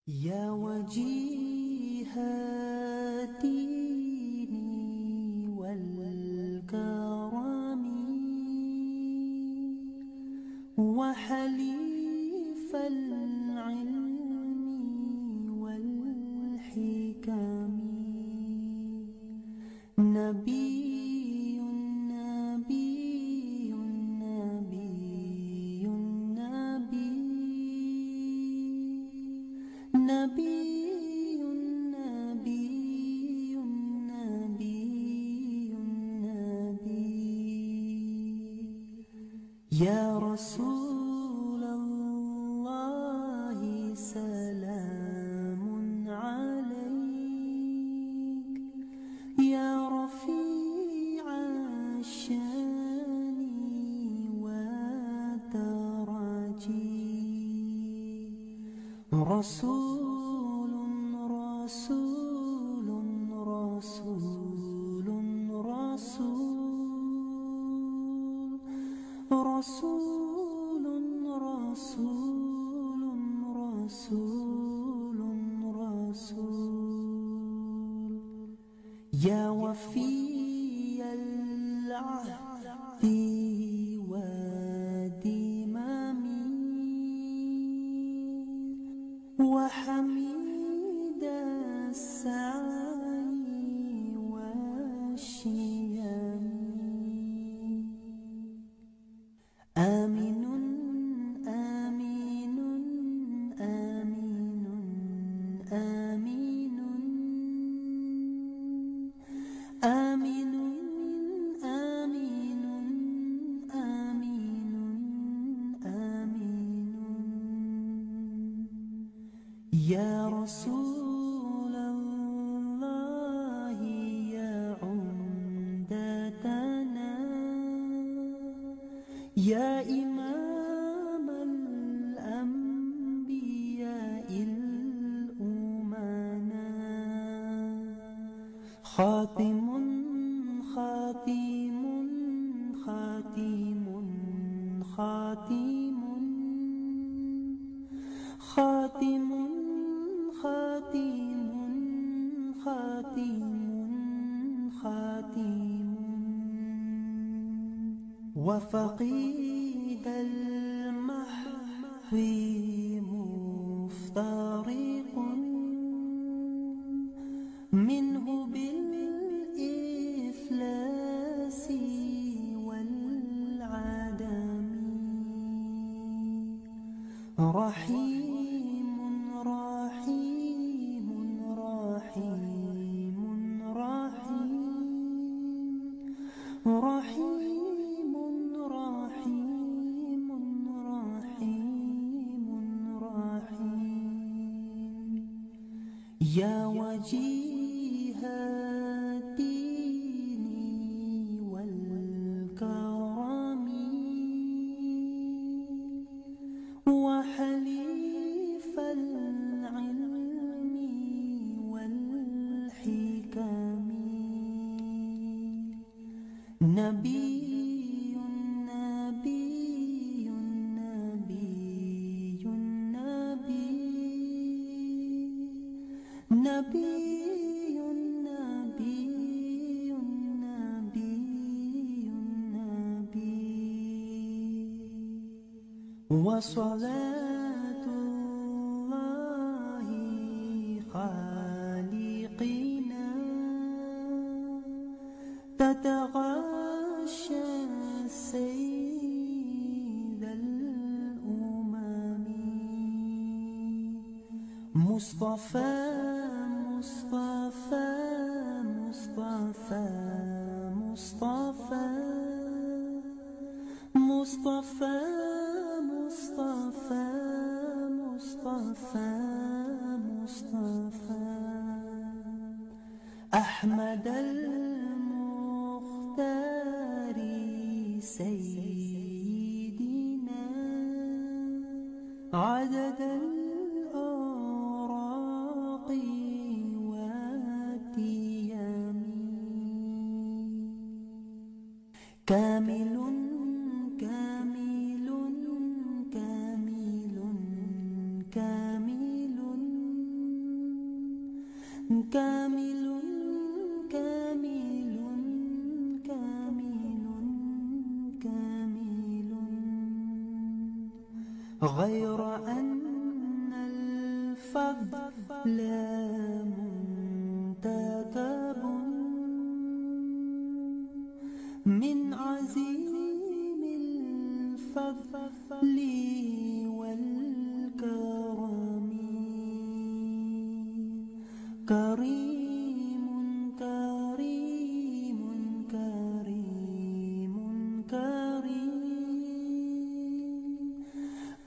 يا وجيه الدين والكرم وحليف العلم والحكم نبي نبي نبي نبي نبي نبي نبي نبي يا رسول الله سلام عليك يا رفيع الشان والدرجي رسول رسول رسول رسول رسول رسول رسول رسول يا وفي العهد والذمم وحميد السعي والشيم آمين آمين آمين آمين آمين آمين آمين آمين يا رسول الله يا عمدتنا يا إمام الأنبياء الأمنا خاتم خاتم خاتم خاتم خاتم خاتم خاتم خاتم وفقيد المحو مفترق منه بالإفلاس والعدم رحيم رحيم رحيم رحيم رحيم رحيم رحيم رحيم يا وجيه الدين والكرم وحليف العلم والحكم نبي نبي نبي نبي نبي نبي نبي نبي وصلاة الله خالقنا تتغاشى سيد الأمم مصطفى مصطفى مصطفى مصطفى مصطفى مصطفى مصطفى مصطفى أحمد المختار سيدنا عدد الأوراق والتيام كامل كامل كامل كامل غير أن الفضل منتدب من عزيم الفضل والكرم كريم كريم كريم كريم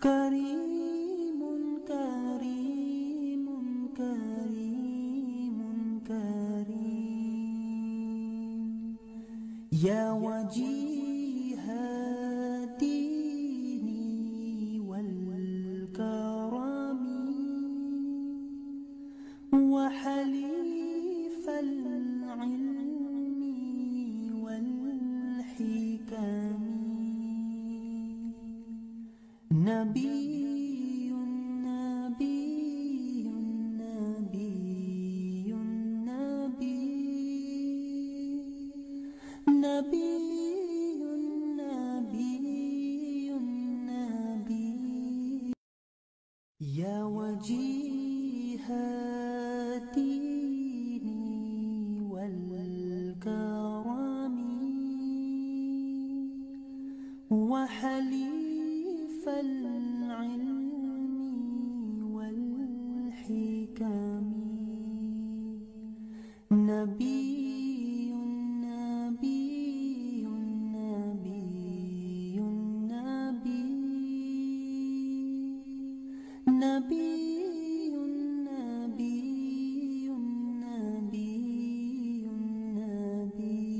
كريم كريم كريم كريم يا وجيه الدين والكرم وحليف العلم والحكم نبي نبي نبي نبي نبي نبي نبي يا وجيه الدين والكرم وحليف العلم والحكم نبي نبي نبي نبي نبي نبي نبي نبي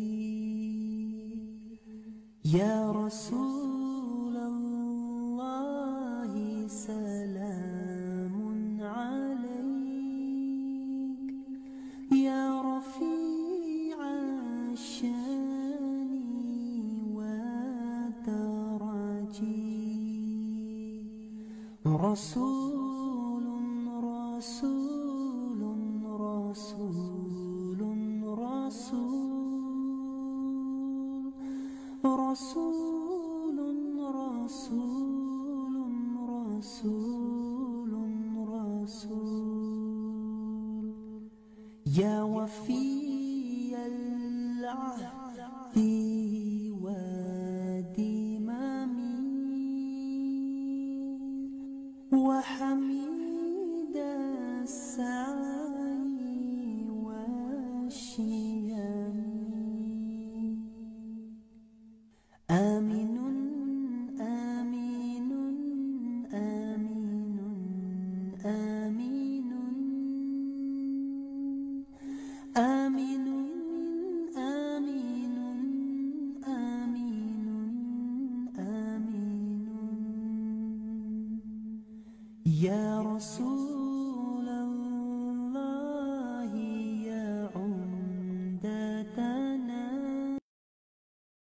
يا رسول الله سلام عليك يا رفيع الشان والدرجي رسول رسول رسول رسول رسول رسول رسول رسول يا وفي العهد والذمم وحميد السعي والشيم آمين آمين آمين آمين آمين آمين آمين آمين يا رسول